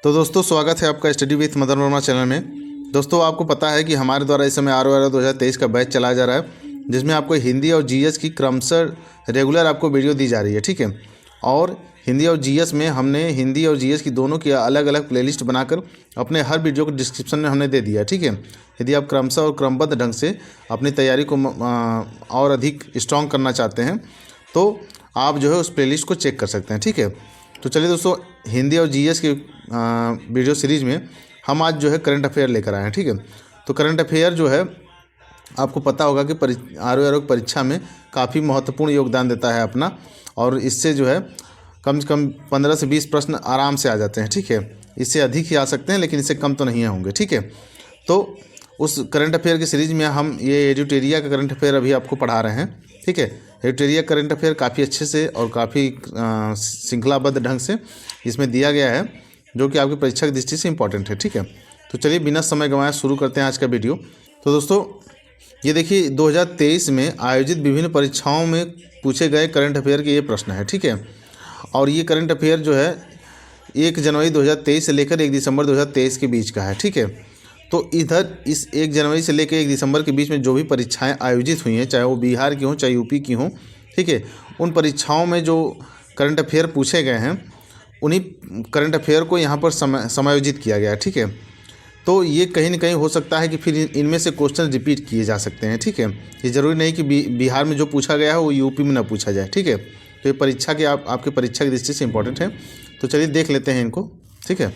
तो दोस्तों स्वागत है आपका study with Madan Verma channel में। दोस्तों आपको पता है कि हमारे द्वारा इस समय RO 2023 का बैच चलाया जा रहा है, जिसमें आपको हिंदी और जीएस की क्रमशः रेगुलर आपको वीडियो दी जा रही है, ठीक है। और हिंदी और जीएस में हमने हिंदी और जीएस की दोनों की अलग अलग प्लेलिस्ट बनाकर अपने हर वीडियो को डिस्क्रिप्शन में हमने दे दिया है, ठीक है। यदि आप क्रमशः और क्रमबद्ध ढंग से अपनी तैयारी को और अधिक स्ट्रॉन्ग करना चाहते हैं तो आप जो है उस प्लेलिस्ट को चेक कर सकते हैं, ठीक है। तो चलिए दोस्तों, हिंदी और जीएस की वीडियो सीरीज़ में हम आज जो है करंट अफेयर लेकर आए हैं, ठीक है। तो करंट अफेयर जो है आपको पता होगा कि RO परीक्षा में काफ़ी महत्वपूर्ण योगदान देता है अपना, और इससे जो है कम से कम 15 से 20 प्रश्न आराम से आ जाते हैं, ठीक है। इससे अधिक ही आ सकते हैं लेकिन इससे कम तो नहीं होंगे, ठीक है। तो उस करंट अफेयर की सीरीज़ में हम ये एडिटोरिया का करंट अफेयर अभी आपको पढ़ा रहे हैं, ठीक है। एडिटोरिया करंट अफेयर काफ़ी अच्छे से और काफ़ी श्रृंखलाबद्ध ढंग से इसमें दिया गया है, जो कि आपकी परीक्षा की दृष्टि से इम्पॉर्टेंट है, ठीक है। तो चलिए बिना समय गंवाए शुरू करते हैं आज का वीडियो। तो दोस्तों ये देखिए, 2023 में आयोजित विभिन्न परीक्षाओं में पूछे गए करंट अफेयर के ये प्रश्न है, ठीक है। और ये करंट अफेयर जो है 1 जनवरी 2023 से लेकर 1 दिसंबर 2023 के बीच का है, ठीक है। तो इधर इस 1 जनवरी से लेकर 1 दिसंबर के बीच में जो भी परीक्षाएं आयोजित हुई हैं, चाहे वो बिहार की हों चाहे यूपी की हों, ठीक है, उन परीक्षाओं में जो करंट अफेयर पूछे गए हैं उन्हीं करंट अफेयर को यहाँ पर समायोजित किया गया है, ठीक है। तो ये कहीं ना कहीं हो सकता है कि फिर इनमें से क्वेश्चन रिपीट किए जा सकते हैं, ठीक है। ये ज़रूरी नहीं कि बिहार में जो पूछा गया है वो यूपी में ना पूछा जाए, ठीक है। तो ये परीक्षा के आपके परीक्षा की दृष्टि से इम्पोर्टेंट है। तो चलिए देख लेते हैं इनको, ठीक है।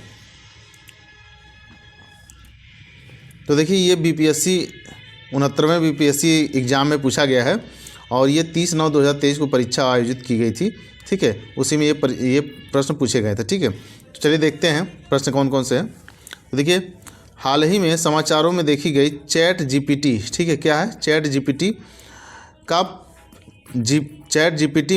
तो देखिए, ये BPSC 69वें BPSC एग्ज़ाम में पूछा गया है और ये 30/9/2023 को परीक्षा आयोजित की गई थी, ठीक है। उसी में ये प्रश्न पूछे गए थे, ठीक है। तो चलिए देखते हैं प्रश्न कौन कौन से हैं। तो देखिए, हाल ही में समाचारों में देखी गई चैट GPT, ठीक है, क्या है चैट GPT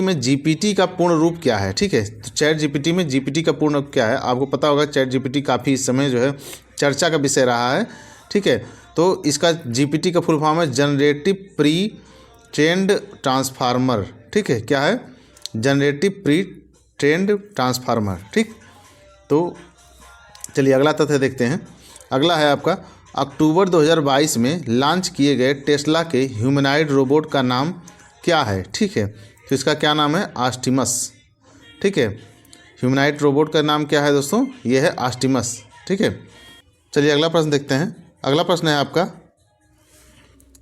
में GPT का पूर्ण रूप क्या है, ठीक है। तो चैट GPT में GPT का पूर्ण रूप क्या है, आपको पता होगा। चैट GPT काफ़ी इस समय जो है चर्चा का विषय रहा है, ठीक है। तो इसका GPT का फुल फॉर्म है जनरेटिव प्री ट्रेंड ट्रांसफार्मर, ठीक है, क्या है जनरेटिव प्री ट्रेंड ट्रांसफार्मर, ठीक। तो चलिए अगला तथ्य देखते हैं। अगला है आपका, अक्टूबर 2022 में लॉन्च किए गए टेस्ला के ह्यूमनॉइड रोबोट का नाम क्या है, ठीक है। तो इसका क्या नाम है, ऑप्टिमस, ठीक है। ह्यूमनॉइड रोबोट का नाम क्या है दोस्तों, ये है ऑप्टिमस, ठीक है। चलिए अगला प्रश्न देखते हैं। अगला प्रश्न है आपका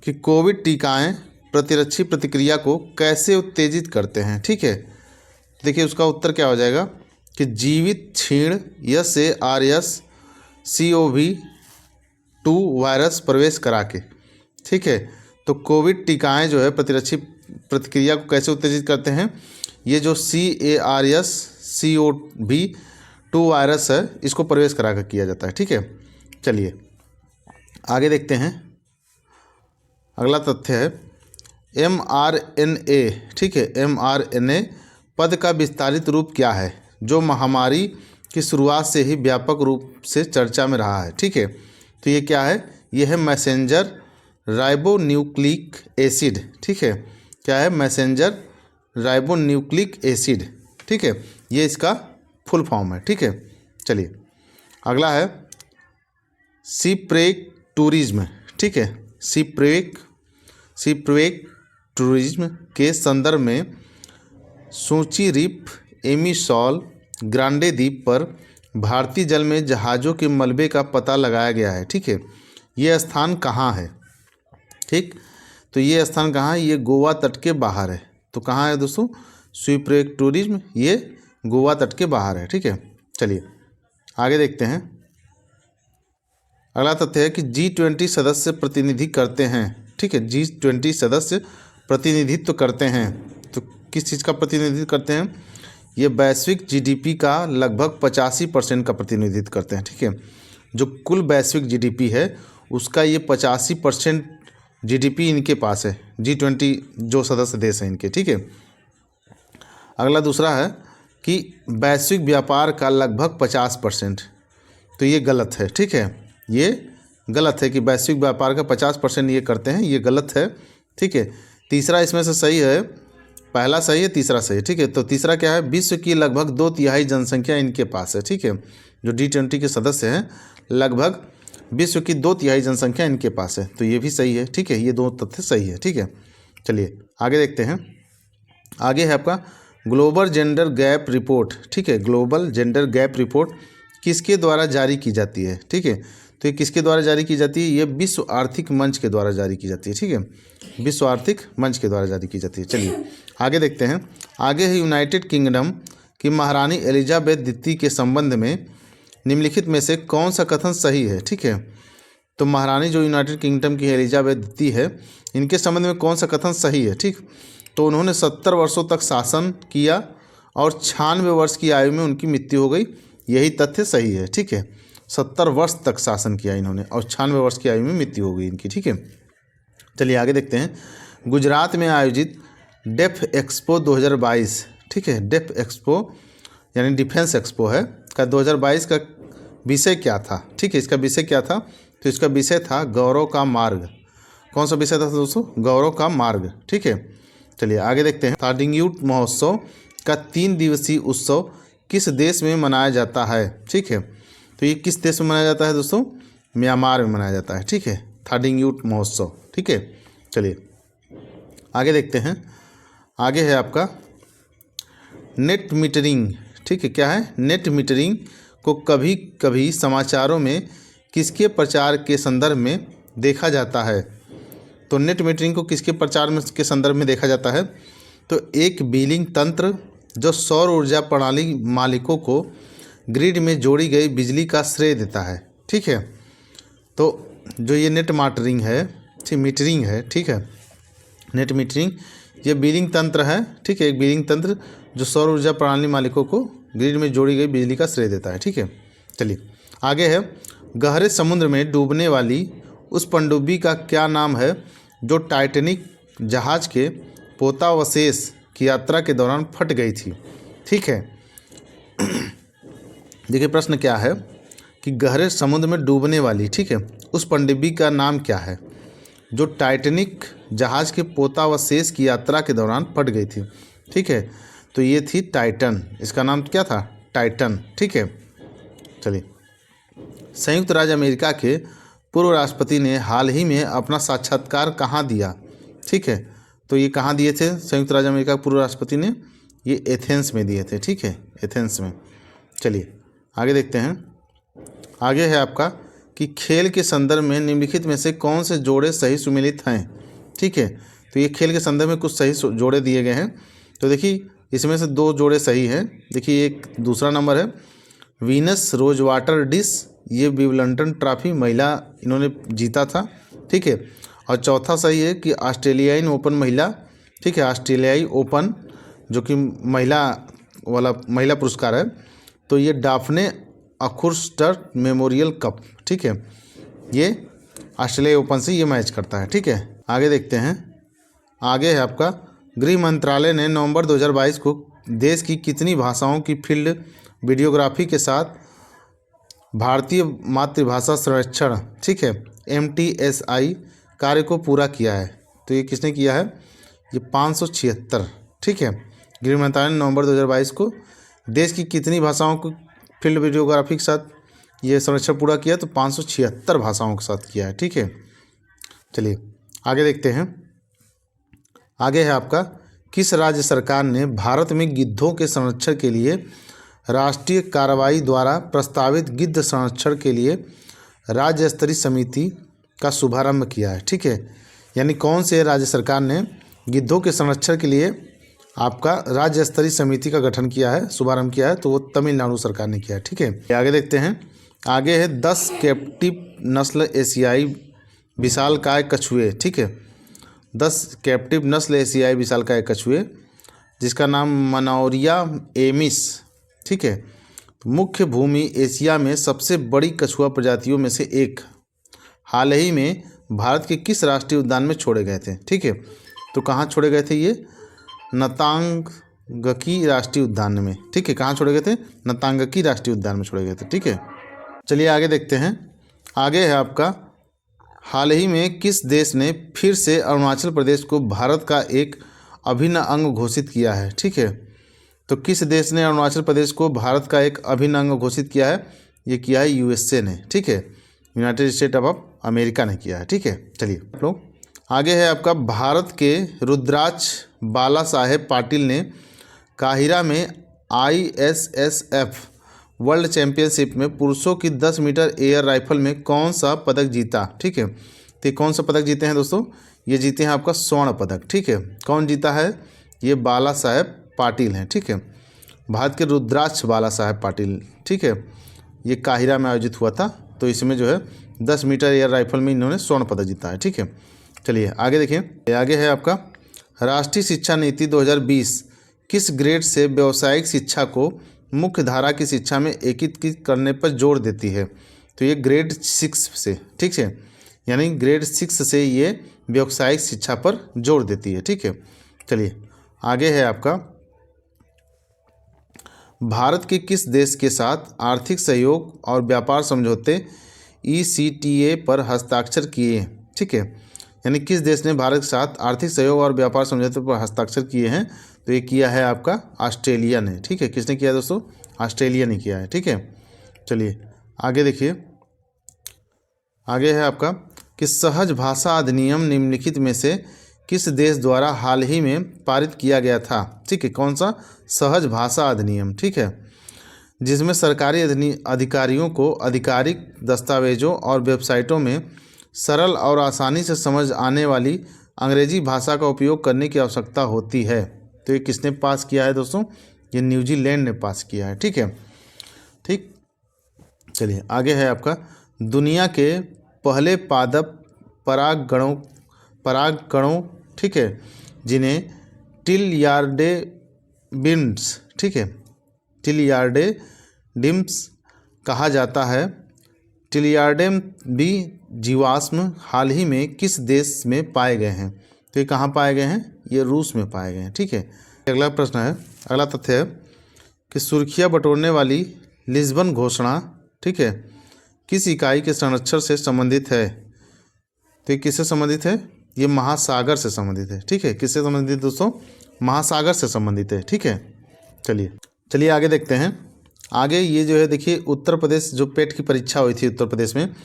कि कोविड टीकाएं प्रतिरक्षी प्रतिक्रिया को कैसे उत्तेजित करते हैं, ठीक है। देखिए उसका उत्तर क्या हो जाएगा कि जीवित क्षीण SARS-CoV-2 वायरस प्रवेश करा के, ठीक है। तो कोविड टीकाएं जो है प्रतिरक्षी प्रतिक्रिया को कैसे उत्तेजित करते हैं, ये जो SARS-CoV-2 वायरस है इसको प्रवेश करा कर किया जाता है, ठीक है। चलिए आगे देखते हैं। अगला तथ्य है mRNA, ठीक है, mRNA पद का विस्तारित रूप क्या है, जो महामारी की शुरुआत से ही व्यापक रूप से चर्चा में रहा है, ठीक है। तो ये क्या है, ये है मैसेंजर राइबोन्यूक्लिक एसिड, ठीक है, क्या है मैसेंजर राइबोन्यूक्लिक एसिड, ठीक है, ये इसका फुल फॉर्म है, ठीक है। चलिए अगला है सीप्रेक टूरिज्म, ठीक है, सीप्रेक टूरिज्म के संदर्भ में सूची रिफ एमिसॉल ग्रांडे द्वीप पर भारतीय जल में जहाज़ों के मलबे का पता लगाया गया है, ठीक है। ये स्थान कहाँ है, ठीक। तो ये स्थान कहाँ है, ये गोवा तट के बाहर है। तो कहाँ है दोस्तों, सीप्रेक टूरिज्म, ये गोवा तट के बाहर है, ठीक है। चलिए आगे देखते हैं। अगला तथ्य है कि G20 सदस्य प्रतिनिधि करते हैं, ठीक है। G20 सदस्य प्रतिनिधित्व करते हैं, तो किस चीज़ का प्रतिनिधित्व करते हैं, ये वैश्विक GDP का लगभग 85% का प्रतिनिधित्व करते हैं, ठीक है। जो कुल वैश्विक GDP है उसका ये 85% GDP इनके पास है, G20 जो सदस्य देश हैं इनके, ठीक है। अगला दूसरा है कि वैश्विक व्यापार का लगभग 50%, तो ये गलत है, ठीक है। ये गलत है कि वैश्विक व्यापार का 50% ये करते हैं, ये गलत है, ठीक है। तीसरा इसमें से सही है पहला सही है, तीसरा सही है। ठीक है, तो तीसरा क्या है, विश्व की लगभग 2/3 जनसंख्या इनके पास है। ठीक है, जो G20 के सदस्य हैं लगभग विश्व की 2/3 जनसंख्या इनके पास है, तो ये भी सही है। ठीक है, ये दो तथ्य सही है। ठीक है, चलिए आगे देखते हैं। आगे है आपका ग्लोबल जेंडर गैप रिपोर्ट। ठीक है, ग्लोबल जेंडर गैप रिपोर्ट किसके द्वारा जारी की जाती है। ठीक है, तो ये किसके द्वारा जारी की जाती है, ये विश्व आर्थिक मंच के द्वारा जारी की जाती है। ठीक है, विश्व आर्थिक मंच के द्वारा जारी की जाती है। चलिए आगे देखते हैं। आगे है यूनाइटेड किंगडम की महारानी एलिजाबेथ द्वितीय के संबंध में निम्नलिखित में से कौन सा कथन सही है। ठीक है, तो महारानी जो यूनाइटेड किंगडम की एलिजाबेथ द्वितीय है, इनके संबंध में कौन सा कथन सही है। ठीक, तो उन्होंने 70 वर्षों तक शासन किया और 96 वर्ष की आयु में उनकी मृत्यु हो गई, यही तथ्य सही है। ठीक है, 70 वर्ष तक शासन किया इन्होंने और 96 वर्ष की आयु में मृत्यु हो गई इनकी। ठीक है, चलिए आगे देखते हैं। गुजरात में आयोजित डेफ एक्सपो 2022, ठीक है, डेफ एक्सपो यानी डिफेंस एक्सपो है का 2022 का विषय क्या था। ठीक है, इसका विषय क्या था, तो इसका विषय था गौरव का मार्ग। कौन सा विषय था दोस्तों, गौरव का मार्ग। ठीक है, चलिए आगे देखते हैं। थाडिंगयूट महोत्सव का 3 दिवसीय उत्सव किस देश में मनाया जाता है। ठीक है, तो ये किस देश में मनाया जाता है दोस्तों, म्यांमार में मनाया जाता है। ठीक है, थाडिंगयूट महोत्सव। ठीक है, चलिए आगे देखते हैं। आगे है आपका नेट मीटरिंग। ठीक है, क्या है, नेट मीटरिंग को कभी कभी समाचारों में किसके प्रचार के संदर्भ में देखा जाता है। तो नेट मीटरिंग को किसके प्रचार में के संदर्भ में देखा जाता है, तो एक बिलिंग तंत्र जो सौर ऊर्जा प्रणाली मालिकों को ग्रिड में जोड़ी गई बिजली का श्रेय देता है। ठीक है, तो जो ये नेट मीटरिंग है, ठीक मीटरिंग है, ठीक है, नेट मीटरिंग ये बिलिंग तंत्र है। ठीक है, एक बिलिंग तंत्र जो सौर ऊर्जा प्रणाली मालिकों को ग्रिड में जोड़ी गई बिजली का श्रेय देता है। ठीक है, चलिए आगे है। गहरे समुद्र में डूबने वाली उस पनडुब्बी का क्या नाम है जो टाइटैनिक जहाज के पोतावशेष की यात्रा के दौरान फट गई थी। ठीक है, देखिए प्रश्न क्या है कि गहरे समुद्र में डूबने वाली, ठीक है, उस पनडुब्बी का नाम क्या है जो टाइटैनिक जहाज के पोतावशेष की यात्रा के दौरान फट गई थी। ठीक है, तो ये थी टाइटन, इसका नाम क्या था, टाइटन। ठीक है, चलिए संयुक्त राज्य अमेरिका के पूर्व राष्ट्रपति ने हाल ही में अपना साक्षात्कार कहाँ दिया। ठीक है, तो ये कहाँ दिए थे संयुक्त राज्य अमेरिका के पूर्व राष्ट्रपति ने, ये एथेंस में दिए थे। ठीक है, एथेंस में। चलिए आगे देखते हैं। आगे है आपका कि खेल के संदर्भ में निम्नलिखित में से कौन से जोड़े सही सुमेलित हैं। ठीक है, तो ये खेल के संदर्भ में कुछ सही जोड़े दिए गए हैं, तो देखिए इसमें से 2 जोड़े सही हैं। देखिए एक दूसरा नंबर है वीनस रोजवाटर डिश, ये विंबलडन ट्रॉफी महिला इन्होंने जीता था। ठीक है, और चौथा सही है कि ऑस्ट्रेलियाई ओपन महिला, ठीक है, ऑस्ट्रेलियाई ओपन जो कि महिला वाला महिला पुरस्कार है, तो ये डाफने अकुर्स्टर मेमोरियल कप। ठीक है, ये ऑस्ट्रेलियाई ओपन से ये मैच करता है। ठीक है, आगे देखते हैं। आगे है आपका गृह मंत्रालय ने नवंबर 2022 को देश की कितनी भाषाओं की फील्ड वीडियोग्राफी के साथ भारतीय मातृभाषा संरक्षण, ठीक है, MTSI कार्य को पूरा किया है। तो ये किसने किया है, ये 576। ठीक है, गृह मंत्रालय ने नवंबर 2022 को देश की कितनी भाषाओं को फील्ड वीडियोग्राफी के साथ ये संरक्षण पूरा किया, तो 576 भाषाओं के साथ किया है। ठीक है, चलिए आगे देखते हैं। आगे है आपका किस राज्य सरकार ने भारत में गिद्धों के संरक्षण के लिए राष्ट्रीय कार्रवाई द्वारा प्रस्तावित गिद्ध संरक्षण के लिए राज्य स्तरीय समिति का शुभारंभ किया है। ठीक है, यानी कौन से राज्य सरकार ने गिद्धों के संरक्षण के लिए आपका राज्य स्तरीय समिति का गठन किया है, शुभारंभ किया है, तो वो तमिलनाडु सरकार ने किया है। ठीक है, आगे देखते हैं। आगे है 10 कैप्टिव नस्ल एशियाई विशालकाय कछुए। ठीक है, 10 कैप्टिव नस्ल एशियाई विशालकाय कछुए जिसका नाम मनौरिया एमिस। ठीक है, तो मुख्य भूमि एशिया में सबसे बड़ी कछुआ प्रजातियों में से एक हाल ही में भारत के किस राष्ट्रीय उद्यान में छोड़े गए थे। ठीक है, तो कहाँ छोड़े गए थे, ये नतांगकी राष्ट्रीय उद्यान में। ठीक है, कहाँ छोड़े गए थे, नतांगकी राष्ट्रीय उद्यान में छोड़े गए थे। ठीक है, चलिए आगे देखते हैं। आगे है आपका हाल ही में किस देश ने फिर से अरुणाचल प्रदेश को भारत का एक अभिन्न अंग घोषित किया है। ठीक है, तो किस देश ने अरुणाचल प्रदेश को भारत का एक अभिन्न अंग घोषित किया है? ये किया है यूएसए ने। ठीक है, यूनाइटेड स्टेट ऑफ अमेरिका ने किया है। ठीक है, चलिए आप लोग आगे है आपका, भारत के रुद्राक्ष बाला साहेब पाटिल ने काहिरा में ISSF वर्ल्ड चैंपियनशिप में पुरुषों की 10 मीटर एयर राइफल में कौन सा पदक जीता? ठीक है, तो कौन सा पदक जीते हैं दोस्तों? ये जीते हैं आपका स्वर्ण पदक। ठीक है, कौन जीता है? ये बाला साहेब पाटिल हैं। ठीक है, भारत के रुद्राक्ष बाला साहेब पाटिल। ठीक है, ये काहिरा में आयोजित हुआ था, तो इसमें जो है 10 मीटर एयर राइफल में इन्होंने स्वर्ण पदक जीता है। ठीक है, चलिए आगे देखिए। आगे है आपका, राष्ट्रीय शिक्षा नीति 2020 किस ग्रेड से व्यावसायिक शिक्षा को मुख्य धारा की शिक्षा में एकीकृत करने पर जोर देती है? तो ये ग्रेड 6 से, ठीक है, यानी ग्रेड 6 से ये व्यावसायिक शिक्षा पर जोर देती है। ठीक है, चलिए आगे है आपका, भारत के किस देश के साथ आर्थिक सहयोग और व्यापार समझौते ECTA पर हस्ताक्षर किए? ठीक है, यानी किस देश ने भारत के साथ आर्थिक सहयोग और व्यापार समझौते पर हस्ताक्षर किए हैं? तो ये किया है आपका ऑस्ट्रेलिया ने। ठीक है, किसने किया दोस्तों? ऑस्ट्रेलिया ने किया है। ठीक है, चलिए आगे देखिए। आगे है आपका कि सहज भाषा अधिनियम निम्नलिखित में से किस देश द्वारा हाल ही में पारित किया गया था? ठीक है, कौन सा? सहज भाषा अधिनियम। ठीक है, जिसमें सरकारी अधिकारियों को आधिकारिक दस्तावेजों और वेबसाइटों में सरल और आसानी से समझ आने वाली अंग्रेजी भाषा का उपयोग करने की आवश्यकता होती है। तो ये किसने पास किया है दोस्तों? ये न्यूजीलैंड ने पास किया है। ठीक है, ठीक, चलिए आगे है आपका, दुनिया के पहले पादप परागकणों, ठीक है, जिन्हें टिलयार्डेबिम्स, ठीक है, टिलयार्डेबिम्स कहा जाता है। टिलयार्डेम भी जीवाश्म हाल ही में किस देश में पाए गए हैं? तो ये कहाँ पाए गए हैं? ये रूस में पाए गए हैं। ठीक है, अगला प्रश्न है, अगला तथ्य है कि सुर्खियाँ बटोरने वाली लिस्बन घोषणा, ठीक है, किस इकाई के संरक्षण से संबंधित है? तो ये किससे संबंधित है? ये महासागर से संबंधित है। ठीक है, किससे संबंधित है दोस्तों? महासागर से संबंधित है। ठीक है, चलिए आगे देखते हैं। आगे ये जो है देखिए, उत्तर प्रदेश जो पेट की परीक्षा हुई थी उत्तर प्रदेश में,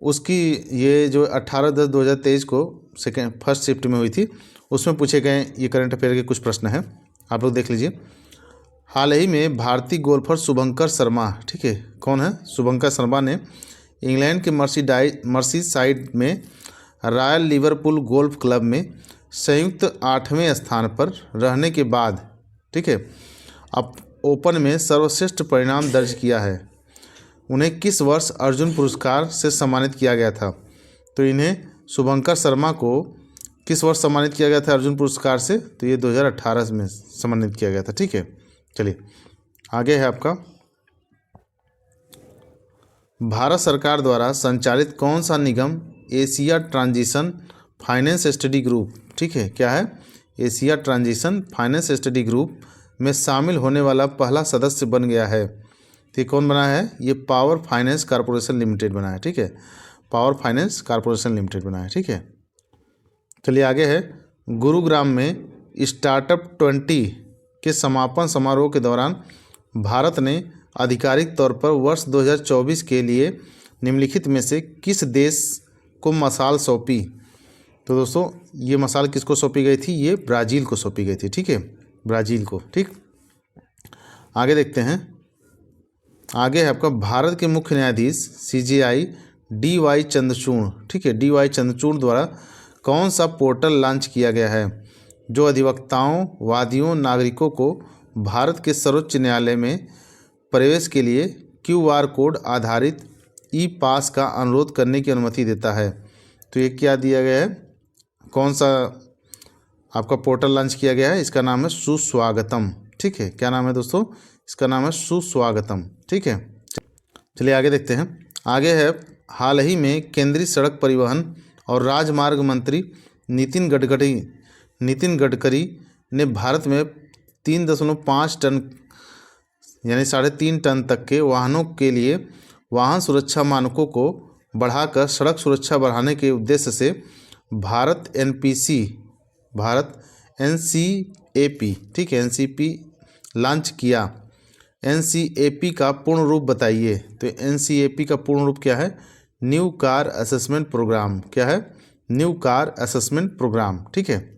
उसकी ये जो 18/10/2023 को फर्स्ट शिफ्ट में हुई थी, उसमें पूछे गए ये करंट अफेयर के कुछ प्रश्न हैं, आप लोग देख लीजिए। हाल ही में भारतीय गोल्फर शुभंकर शर्मा, ठीक है, कौन है? शुभंकर शर्मा ने इंग्लैंड के मर्सीसाइड में रॉयल लिवरपूल गोल्फ क्लब में संयुक्त 8वें स्थान पर रहने के बाद, ठीक है, अब ओपन में सर्वश्रेष्ठ परिणाम दर्ज किया है। उन्हें किस वर्ष अर्जुन पुरस्कार से सम्मानित किया गया था? तो इन्हें शुभंकर शर्मा को किस वर्ष सम्मानित किया गया था अर्जुन पुरस्कार से? तो ये 2018 में सम्मानित किया गया था। ठीक है, चलिए आगे है आपका, भारत सरकार द्वारा संचालित कौन सा निगम Asia transition finance study group, ठीक है, क्या है? Asia transition finance study group में शामिल होने वाला पहला सदस्य बन गया है? तो ये कौन बना है? ये पावर फाइनेंस कॉर्पोरेशन लिमिटेड बना है। ठीक है, पावर फाइनेंस कॉर्पोरेशन लिमिटेड बना है। ठीक है, चलिए आगे है, गुरुग्राम में स्टार्टअप 20 के समापन समारोह के दौरान भारत ने आधिकारिक तौर पर वर्ष 2024 के लिए निम्नलिखित में से किस देश को मशाल सौंपी? तो दोस्तों ये मशाल किसको सौंपी गई थी? ये ब्राज़ील को सौंपी गई थी। ठीक है, ब्राज़ील को। ठीक, आगे देखते हैं। आगे है आपका, भारत के मुख्य न्यायाधीश CJI DY चंद्रचूड़, ठीक है, DY चंद्रचूड़ द्वारा कौन सा पोर्टल लॉन्च किया गया है जो अधिवक्ताओं, वादियों, नागरिकों को भारत के सर्वोच्च न्यायालय में प्रवेश के लिए QR कोड आधारित ई-पास का अनुरोध करने की अनुमति देता है? तो ये क्या दिया गया है? कौन सा आपका पोर्टल लॉन्च किया गया है? इसका नाम है सुस्वागतम। ठीक है, क्या नाम है दोस्तों? इसका नाम है सुस्वागतम। ठीक है, चलिए आगे देखते हैं। आगे है, हाल ही में केंद्रीय सड़क परिवहन और राजमार्ग मंत्री नितिन गडकरी ने भारत में 3.5 टन यानी 3.5 टन तक के वाहनों के लिए वाहन सुरक्षा मानकों को बढ़ाकर सड़क सुरक्षा बढ़ाने के उद्देश्य से भारत NCAP, ठीक है, NCP लॉन्च किया। NCAP का पूर्ण रूप बताइए। तो NCAP का पूर्ण रूप क्या है? New car assessment programme. क्या है? न्यू कार असेसमेंट प्रोग्राम, ठीक है।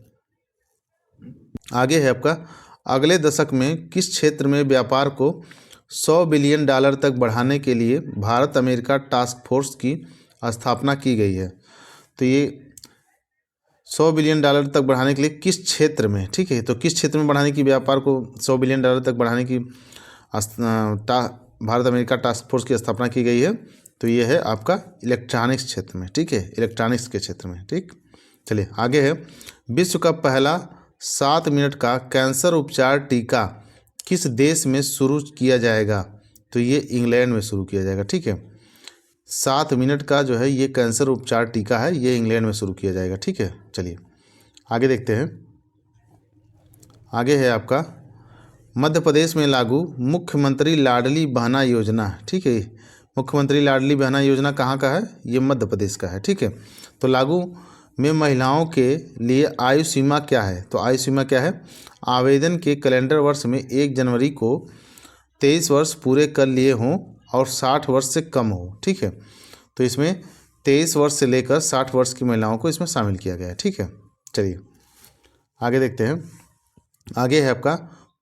आगे है आपका, अगले दशक में किस क्षेत्र में व्यापार को $100 बिलियन तक बढ़ाने के लिए भारत अमेरिका टास्क फोर्स की स्थापना की गई है। तो ये $100 बिलियन तक बढ़ाने के लिए किस क्षेत्र में, ठीक है, तो किस क्षेत्र में बढ़ाने की, व्यापार को $100 बिलियन तक बढ़ाने की भारत अमेरिका टास्क फोर्स की स्थापना की गई है। तो ये है आपका इलेक्ट्रॉनिक्स क्षेत्र में, ठीक है, इलेक्ट्रॉनिक्स के क्षेत्र में, ठीक। चलिए आगे है, विश्व का पहला 7 मिनट का कैंसर उपचार टीका किस देश में शुरू किया जाएगा? तो ये इंग्लैंड में शुरू किया जाएगा, ठीक है। 7 मिनट का जो है ये कैंसर उपचार टीका है, ये इंग्लैंड में शुरू किया जाएगा, ठीक है। चलिए आगे देखते हैं। आगे है आपका, मध्य प्रदेश में लागू मुख्यमंत्री लाडली बहना योजना, ठीक है। मुख्यमंत्री लाडली बहना योजना कहाँ का है? ये मध्य प्रदेश का है, ठीक है। तो लागू में महिलाओं के लिए आयु सीमा क्या है? तो आयु सीमा क्या है? आवेदन के कैलेंडर वर्ष में 1 जनवरी को 23 वर्ष पूरे कर लिए हों और 60 वर्ष से कम हो, ठीक है। तो इसमें 23 वर्ष से लेकर 60 वर्ष की महिलाओं को इसमें शामिल किया गया है, ठीक है। चलिए आगे देखते हैं। आगे है आपका,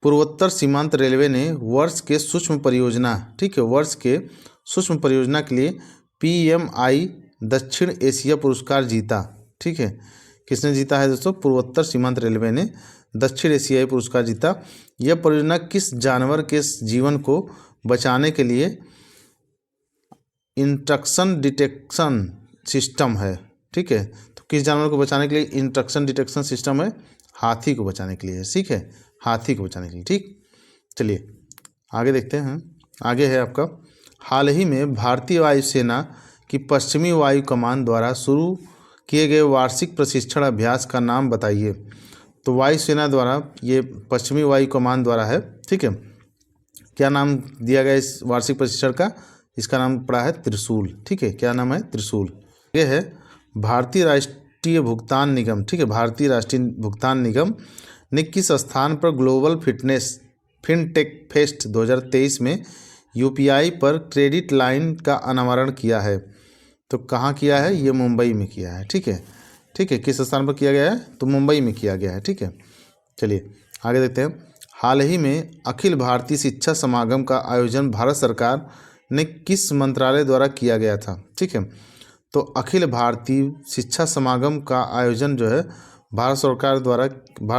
पूर्वोत्तर सीमांत रेलवे ने वर्ष के सूक्ष्म परियोजना, ठीक है, वर्ष के सूक्ष्म परियोजना के लिए PMI दक्षिण एशिया पुरस्कार जीता, ठीक है। किसने जीता है दोस्तों? पूर्वोत्तर सीमांत रेलवे ने दक्षिण एशियाई पुरस्कार जीता। यह परियोजना किस जानवर के जीवन को बचाने के लिए इंट्रक्शन डिटेक्शन सिस्टम है, ठीक है। तो किस जानवर को बचाने के लिए इंट्रक्शन डिटेक्शन सिस्टम है? हाथी को बचाने के लिए है, ठीक है, हाथी को बचाने के लिए, ठीक। चलिए आगे देखते हैं। आगे है आपका, हाल ही में भारतीय वायुसेना की पश्चिमी वायु कमान द्वारा शुरू किए गए वार्षिक प्रशिक्षण अभ्यास का नाम बताइए। तो वायुसेना द्वारा ये पश्चिमी वायु कमान द्वारा है, ठीक है। क्या नाम दिया गया इस वार्षिक प्रशिक्षण का? इसका नाम पड़ा है त्रिशूल, ठीक है। क्या नाम है? त्रिशूल। ये है भारतीय राष्ट्रीय भुगतान निगम, ठीक है, भारतीय राष्ट्रीय भुगतान निगम ने किस स्थान पर ग्लोबल फिटनेस फिनटेक फेस्ट 2023 में UPI पर क्रेडिट लाइन का अनावरण किया है? तो कहाँ किया है? ये मुंबई में किया है, ठीक है, ठीक है। किस स्थान पर किया गया है? तो मुंबई में किया गया है, ठीक है। चलिए आगे देखते हैं। हाल ही में अखिल भारतीय शिक्षा समागम का आयोजन भारत सरकार ने किस मंत्रालय द्वारा किया गया था? ठीक है, तो अखिल भारतीय शिक्षा समागम का आयोजन जो है भारत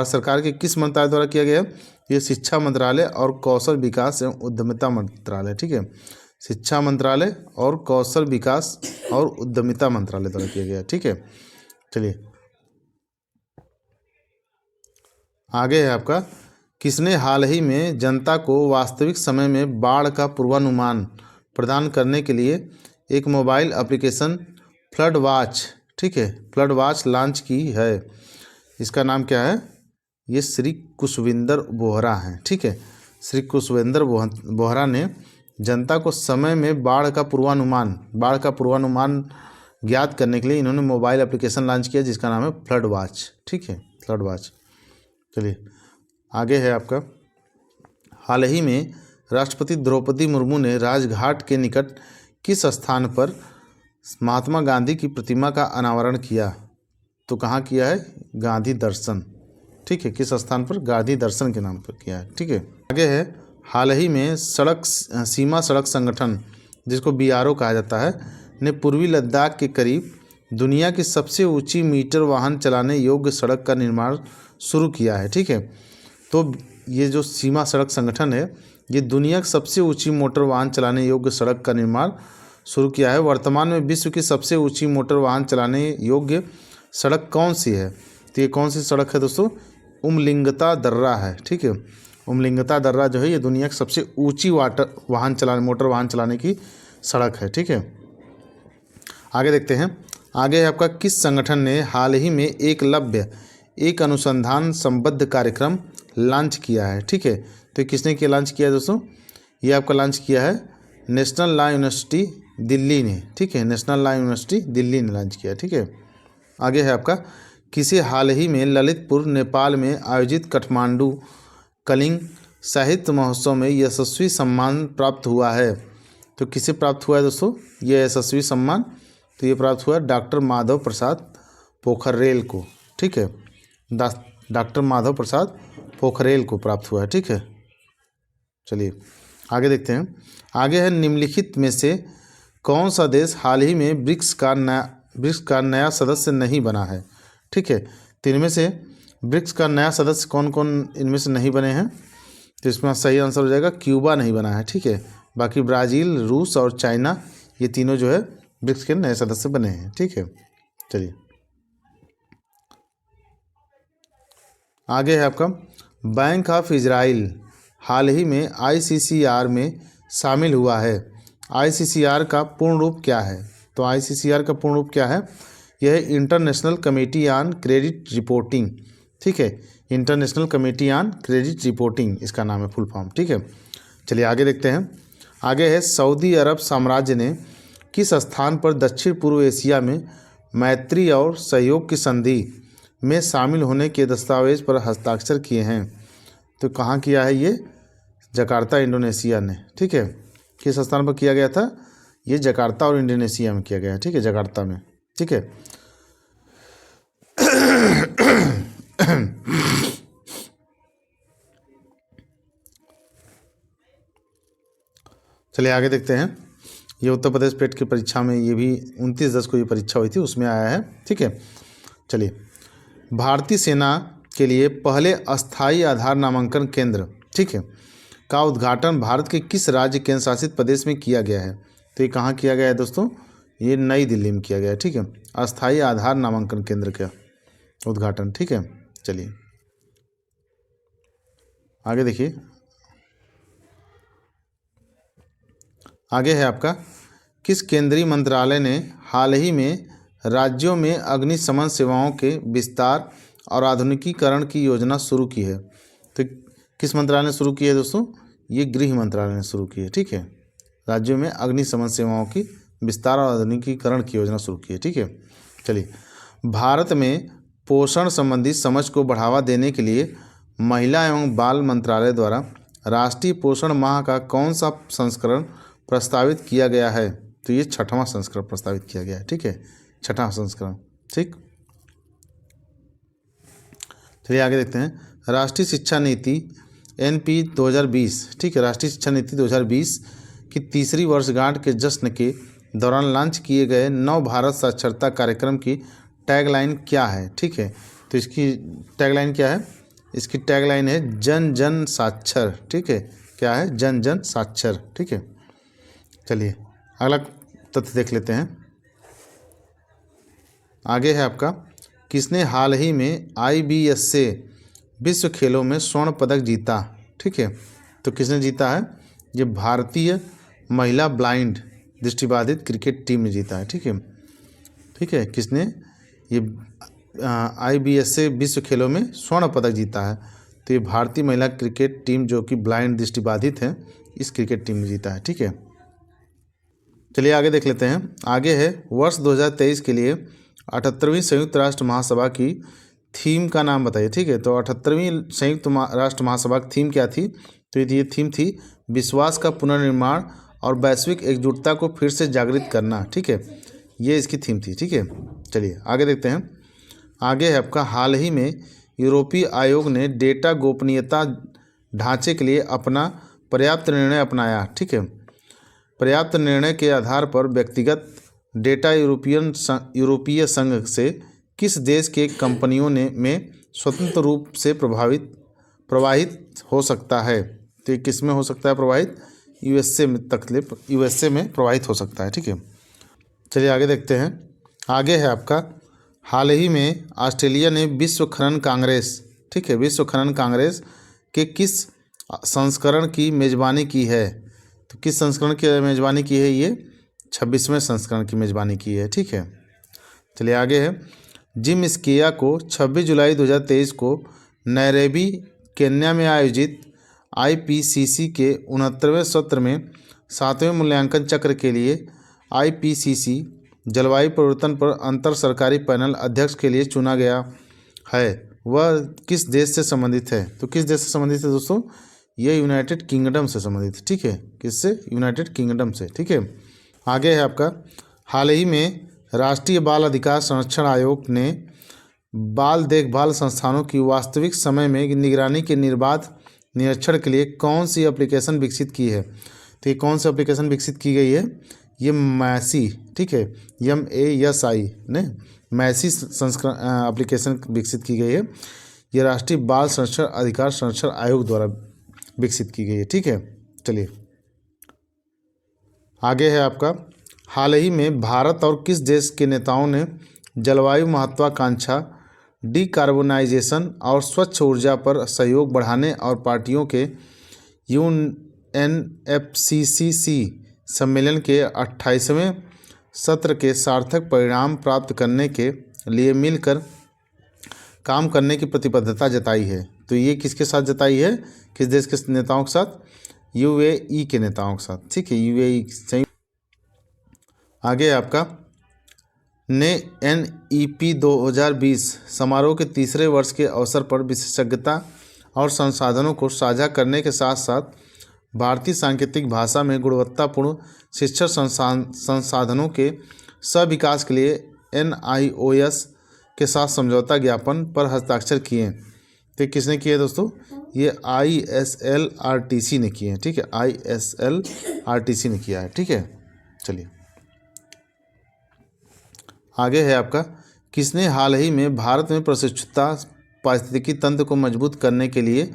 सरकार के किस मंत्रालय द्वारा किया गया? ये शिक्षा मंत्रालय और कौशल विकास एवं उद्यमिता मंत्रालय, ठीक है, शिक्षा मंत्रालय और कौशल विकास और उद्यमिता मंत्रालय द्वारा किया गया, ठीक है। चलिए आगे है आपका, किसने हाल ही में जनता को वास्तविक समय में बाढ़ का पूर्वानुमान प्रदान करने के लिए एक मोबाइल एप्लीकेशन फ्लड वॉच, ठीक है, फ्लड वॉच लॉन्च की है? इसका नाम क्या है? ये श्री कुशविंदर बोहरा हैं, ठीक है। श्री कुशविंदर बोहरा ने जनता को समय में बाढ़ का पूर्वानुमान ज्ञात करने के लिए इन्होंने मोबाइल एप्लीकेशन लॉन्च किया जिसका नाम है फ्लड वॉच, ठीक है, फ्लड वॉच। चलिए आगे है आपका, हाल ही में राष्ट्रपति द्रौपदी मुर्मू ने राजघाट के निकट किस स्थान पर महात्मा गांधी की प्रतिमा का अनावरण किया? तो कहाँ किया है? गांधी दर्शन, ठीक है, किस स्थान पर? गांधी दर्शन के नाम पर किया है, ठीक है। आगे है, हाल ही में सीमा सड़क संगठन जिसको BRO कहा जाता है ने पूर्वी लद्दाख के करीब दुनिया की सबसे ऊंची मीटर वाहन चलाने योग्य सड़क का निर्माण शुरू किया है, ठीक है। तो ये जो सीमा सड़क संगठन है ये दुनिया की सबसे ऊंची मोटर वाहन चलाने योग्य सड़क का निर्माण शुरू किया है। वर्तमान में विश्व की सबसे ऊंची मोटर वाहन चलाने योग्य सड़क कौन सी है? तो ये कौन सी सड़क है दोस्तों? उमलिंगता दर्रा है, ठीक है। उमलिंगता दर्रा जो है ये दुनिया की सबसे ऊंची मोटर वाहन चलाने की सड़क है, ठीक है। आगे देखते हैं। आगे है आपका, किस संगठन ने हाल ही में एक अनुसंधान संबद्ध कार्यक्रम लॉन्च किया है? ठीक है, तो किसने किया लॉन्च किया है दोस्तों? ये आपका लॉन्च किया है नेशनल लॉ यूनिवर्सिटी दिल्ली ने, ठीक है, नेशनल लॉ यूनिवर्सिटी दिल्ली ने लॉन्च किया, ठीक है। आगे है आपका, किसे हाल ही में ललितपुर नेपाल में आयोजित काठमांडू कलिंग साहित्य महोत्सव में यशस्वी सम्मान प्राप्त हुआ है? तो किसे प्राप्त हुआ है दोस्तों ये यशस्वी सम्मान? तो ये प्राप्त हुआ डॉक्टर माधव प्रसाद पोखरेल को। ठीक है, डॉक्टर माधव प्रसाद पोखरेल को प्राप्त हुआ है। ठीक है, चलिए आगे देखते हैं। आगे है निम्नलिखित में से कौन सा देश हाल ही में ब्रिक्स का नया सदस्य नहीं बना है? ठीक है, तो इनमें से ब्रिक्स का नया सदस्य कौन कौन इनमें से नहीं बने हैं? तो इसमें सही आंसर हो जाएगा क्यूबा नहीं बना है। ठीक है, बाकी ब्राज़ील, रूस और चाइना ये तीनों जो है ब्रिक्स के नए सदस्य बने हैं। ठीक है, चलिए आगे है आपका बैंक ऑफ इजराइल हाल ही में ICCR में शामिल हुआ है। ICCR का पूर्ण रूप क्या है? तो ICCR का पूर्ण रूप क्या है? यह है international committee on credit reporting. ठीक है, international committee on credit reporting इसका नाम है फुल फॉर्म। ठीक है, चलिए आगे देखते हैं। आगे है सऊदी अरब साम्राज्य ने किस स्थान पर दक्षिण पूर्व एशिया में मैत्री और सहयोग की संधि में शामिल होने के दस्तावेज पर हस्ताक्षर किए हैं? तो कहाँ किया है ये? जकार्ता, इंडोनेशिया ने। ठीक है, किस स्थान पर किया गया था? ये जकार्ता और इंडोनेशिया में किया गया है। ठीक है, जकार्ता में। ठीक है, चलिए आगे देखते हैं। ये उत्तर प्रदेश पेट की परीक्षा में ये भी 29/10 को ये परीक्षा हुई थी, उसमें आया है। ठीक है, चलिए भारतीय सेना के लिए पहले अस्थायी आधार नामांकन केंद्र, ठीक है, का उद्घाटन भारत के किस राज्य केंद्र शासित प्रदेश में किया गया है? तो ये कहाँ किया गया है दोस्तों? ये नई दिल्ली में किया गया है। ठीक है, अस्थायी आधार नामांकन केंद्र का उद्घाटन। ठीक है, चलिए आगे देखिए। आगे है आपका किस केंद्रीय मंत्रालय ने हाल ही में राज्यों में अग्निशमन सेवाओं के विस्तार और आधुनिकीकरण की योजना शुरू की है? तो किस मंत्रालय ने शुरू की है दोस्तों? ये गृह मंत्रालय ने शुरू की है। ठीक है, राज्यों में अग्निशमन सेवाओं की विस्तार और आधुनिकीकरण की योजना शुरू की है। ठीक है, चलिए भारत में पोषण संबंधी समझ को बढ़ावा देने के लिए महिला एवं बाल मंत्रालय द्वारा राष्ट्रीय पोषण माह का कौन सा संस्करण प्रस्तावित किया गया है? तो ये 6वां संस्करण प्रस्तावित किया गया है। ठीक है, 6वां संस्करण। ठीक, चलिए आगे देखते हैं। राष्ट्रीय शिक्षा नीति NP 2020, ठीक है, राष्ट्रीय शिक्षा नीति 2020 की तीसरी वर्षगांठ के जश्न के दौरान लॉन्च किए गए नव भारत साक्षरता कार्यक्रम की टैगलाइन क्या है? ठीक है, तो इसकी टैगलाइन क्या है? इसकी टैगलाइन है जन जन साक्षर। ठीक है, क्या है? जन जन साक्षर। ठीक है, चलिए अगला तथ्य देख लेते हैं। आगे है आपका किसने हाल ही में IBS से विश्व खेलों में स्वर्ण पदक जीता? ठीक है, तो किसने जीता है? ये भारतीय महिला ब्लाइंड दृष्टिबाधित क्रिकेट टीम ने जीता है। ठीक है, ठीक है, किसने? ये IBS से विश्व खेलों में स्वर्ण पदक जीता है। तो ये भारतीय महिला क्रिकेट टीम जो कि ब्लाइंड दृष्टिबाधित है, इस क्रिकेट टीम ने जीता है। ठीक है, चलिए आगे देख लेते हैं। आगे है वर्ष 2023 के लिए 78वीं संयुक्त राष्ट्र महासभा की थीम का नाम बताइए। ठीक है, तो 78वीं संयुक्त राष्ट्र महासभा की थीम क्या थी? तो ये थीम थी विश्वास का पुनर्निर्माण और वैश्विक एकजुटता को फिर से जागृत करना। ठीक है, ये इसकी थीम थी। ठीक है, चलिए आगे देखते हैं। आगे है आपका हाल ही में यूरोपीय आयोग ने डेटा गोपनीयता ढांचे के लिए अपना पर्याप्त निर्णय अपनाया। ठीक है, पर्याप्त निर्णय के आधार पर व्यक्तिगत डेटा यूरोपीय संघ से किस देश के कंपनियों में स्वतंत्र रूप से प्रवाहित हो सकता है? तो ये किस में हो सकता है प्रवाहित? USA में प्रवाहित हो सकता है। ठीक है, चलिए आगे देखते हैं। आगे है आपका हाल ही में ऑस्ट्रेलिया ने विश्व खनन कांग्रेस, ठीक है, विश्व खनन कांग्रेस के किस संस्करण की मेज़बानी की है? तो किस संस्करण की मेज़बानी की है? ये 26वें संस्करण की मेज़बानी की है। ठीक है, चलिए आगे है। जिम स्किया को 26 जुलाई 2023 को नैरोबी केन्या में आयोजित IPCC के 69वें सत्र में 7वें मूल्यांकन चक्र के लिए IPCC जलवायु परिवर्तन पर अंतर सरकारी पैनल अध्यक्ष के लिए चुना गया है वह किस देश से संबंधित है? तो किस देश से संबंधित है दोस्तों? ये यूनाइटेड किंगडम से संबंधित है। ठीक है, किससे? यूनाइटेड किंगडम से। ठीक है, आगे है आपका, हाल ही में राष्ट्रीय बाल अधिकार संरक्षण आयोग ने बाल देखभाल संस्थानों की वास्तविक समय में निगरानी के निर्बाध निरीक्षण के लिए कौन सी एप्लीकेशन विकसित की है? तो ये कौन सी एप्लीकेशन विकसित की गई है? ये मैसी, ठीक है, MASI ने मैसी संस्करण एप्लीकेशन विकसित की गई है। ये राष्ट्रीय बाल संरक्षण अधिकार संरक्षण आयोग द्वारा विकसित की गई है। ठीक है, चलिए आगे है आपका, हाल ही में भारत और किस देश के नेताओं ने जलवायु महत्वाकांक्षा, डिकार्बोनाइजेशन और स्वच्छ ऊर्जा पर सहयोग बढ़ाने और पार्टियों के UNFCCC सम्मेलन के 28वें सत्र के सार्थक परिणाम प्राप्त करने के लिए मिलकर काम करने की प्रतिबद्धता जताई है? तो ये किसके साथ जताई है? किस देश के नेताओं के साथ? UAE के नेताओं के साथ। ठीक है, UAE सही। आगे आपका, ने NEP 2020 समारोह के तीसरे वर्ष के अवसर पर विशेषज्ञता और संसाधनों को साझा करने के साथ साथ भारतीय सांकेतिक भाषा में गुणवत्तापूर्ण शिक्षण संसाधनों के सविकास के लिए NIOS के साथ समझौता ज्ञापन पर हस्ताक्षर किए। तो किसने किए दोस्तों? ये ISLRTC ने किए हैं। ठीक है, ISLRTC ने किया है। ठीक है, चलिए आगे है आपका, किसने हाल ही में भारत में प्रशिक्षुता पारिस्थितिकी तंत्र को मजबूत करने के लिए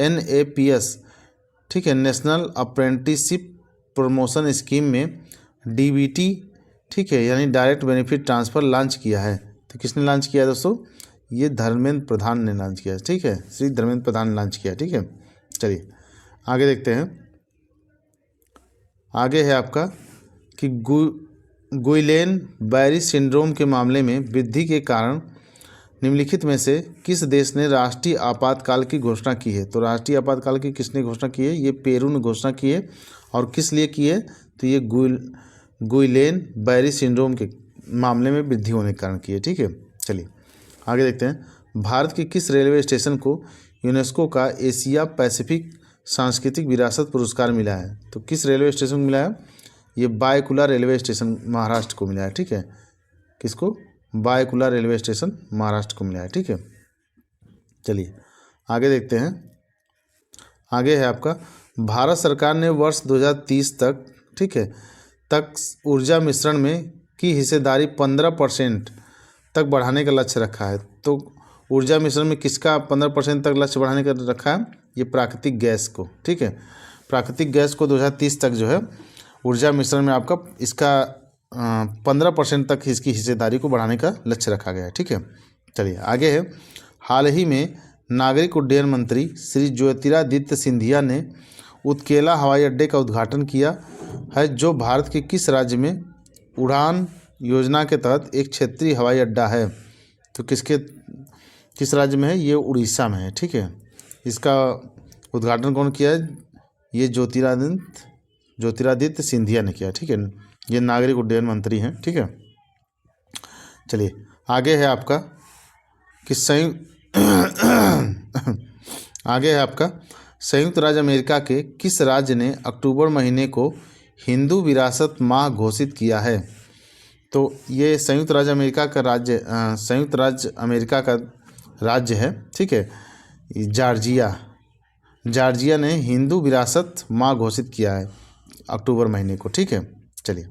NAPS, ठीक है, नेशनल अप्रेंटिसशिप प्रमोशन स्कीम में DBT, ठीक है, यानी डायरेक्ट बेनिफिट ट्रांसफ़र लॉन्च किया है? तो किसने लॉन्च किया है दोस्तों? ये धर्मेंद्र प्रधान ने लॉन्च किया है। ठीक है, श्री धर्मेंद्र प्रधान ने लॉन्च किया। ठीक है, चलिए आगे देखते हैं। आगे है आपका कि गुइलेन बैरी सिंड्रोम के मामले में वृद्धि के कारण निम्नलिखित में से किस देश ने राष्ट्रीय आपातकाल की घोषणा की है? तो राष्ट्रीय आपातकाल की किसने घोषणा की है? ये पेरू ने घोषणा की है। और किस लिए की है? तो ये गुइलेन बैरी सिंड्रोम के मामले में वृद्धि होने के कारण की है। ठीक है, चलिए आगे देखते हैं। भारत के किस रेलवे स्टेशन को यूनेस्को का एशिया पैसिफिक सांस्कृतिक विरासत पुरस्कार मिला है? तो किस रेलवे स्टेशन को मिला है? ये बायकुला रेलवे स्टेशन महाराष्ट्र को मिला है। ठीक है, किसको? बायकुला रेलवे स्टेशन महाराष्ट्र को मिला है। ठीक है, चलिए आगे देखते हैं। आगे है आपका, भारत सरकार ने वर्ष 2030 तक, ठीक है, तक ऊर्जा मिश्रण में की हिस्सेदारी 15% तक बढ़ाने का लक्ष्य रखा है। तो ऊर्जा मिश्रण में किसका 15% तक लक्ष्य बढ़ाने का रखा है? ये प्राकृतिक गैस को। ठीक है, प्राकृतिक गैस को 2030 तक जो है ऊर्जा मिश्रण में आपका इसका 15% तक इसकी हिस्सेदारी को बढ़ाने का लक्ष्य रखा गया है। ठीक है, चलिए आगे है। हाल ही में नागरिक उड्डयन मंत्री श्री ज्योतिरादित्य सिंधिया ने उत्केला हवाई अड्डे का उद्घाटन किया है, जो भारत के किस राज्य में उड़ान योजना के तहत एक क्षेत्रीय हवाई अड्डा है? तो किस राज्य में है? ये उड़ीसा में है। ठीक है, इसका उद्घाटन कौन किया है? ये ज्योतिरादित्य सिंधिया ने किया। ठीक है, ये नागरिक उड्डयन मंत्री हैं। ठीक है, चलिए आगे है आपका कि संयुक्त राज्य अमेरिका के किस राज्य ने अक्टूबर महीने को हिंदू विरासत माह घोषित किया है? तो ये संयुक्त राज्य अमेरिका का राज्य है। ठीक है, जॉर्जिया ने हिंदू विरासत माह घोषित किया है अक्टूबर महीने को। ठीक है, चलिए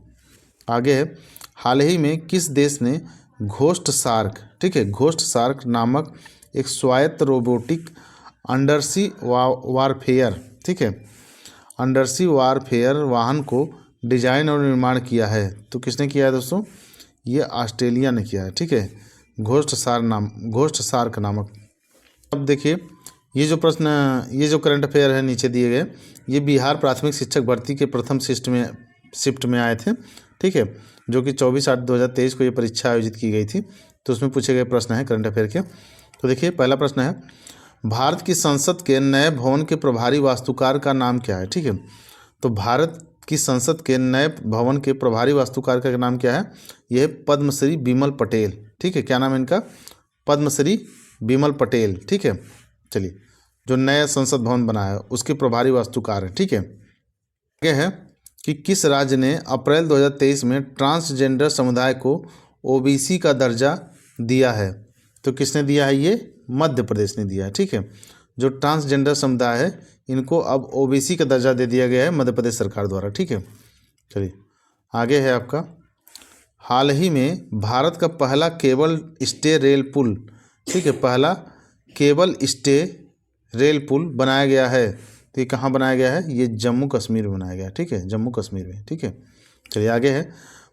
आगे है। हाल ही में किस देश ने घोस्ट शार्क, ठीक है, घोस्ट शार्क नामक एक स्वायत्त रोबोटिक अंडरसी वारफेयर, ठीक है, अंडरसी वारफेयर वाहन को डिजाइन और निर्माण किया है? तो किसने किया है दोस्तों? ये ऑस्ट्रेलिया ने किया है। ठीक है, घोस्ट शार्क नामक। अब देखिए, ये जो करंट अफेयर है नीचे दिए गए, ये बिहार प्राथमिक शिक्षक भर्ती के प्रथम शिफ्ट में आए थे। ठीक है, जो कि 24/8/2023 को ये परीक्षा आयोजित की गई थी। तो उसमें पूछे गए प्रश्न हैं करंट अफेयर के। तो देखिए, पहला प्रश्न है, भारत की संसद के नए भवन के प्रभारी वास्तुकार का नाम क्या है? ठीक है, तो भारत की संसद के नए भवन के प्रभारी वास्तुकार का नाम क्या है? यह है पद्मश्री बिमल पटेल। ठीक है, क्या नाम है इनका? पद्मश्री बिमल पटेल। ठीक है, चलिए, जो नया संसद भवन बना है उसके प्रभारी वास्तुकार हैं। ठीक है, आगे है कि किस राज्य ने अप्रैल 2023 में ट्रांसजेंडर समुदाय को ओबीसी का दर्जा दिया है? तो किसने दिया है? ये मध्य प्रदेश ने दिया है। ठीक है, जो ट्रांसजेंडर समुदाय है इनको अब ओबीसी का दर्जा दे दिया गया है मध्य प्रदेश सरकार द्वारा। ठीक है, चलिए आगे है आपका, हाल ही में भारत का पहला केबल स्टे रेल पुल, ठीक है, पहला केबल स्टे रेल पुल बनाया गया है। तो ये कहाँ बनाया गया है? ये जम्मू कश्मीर में बनाया गया है। ठीक है, जम्मू कश्मीर में। ठीक है, चलिए आगे है,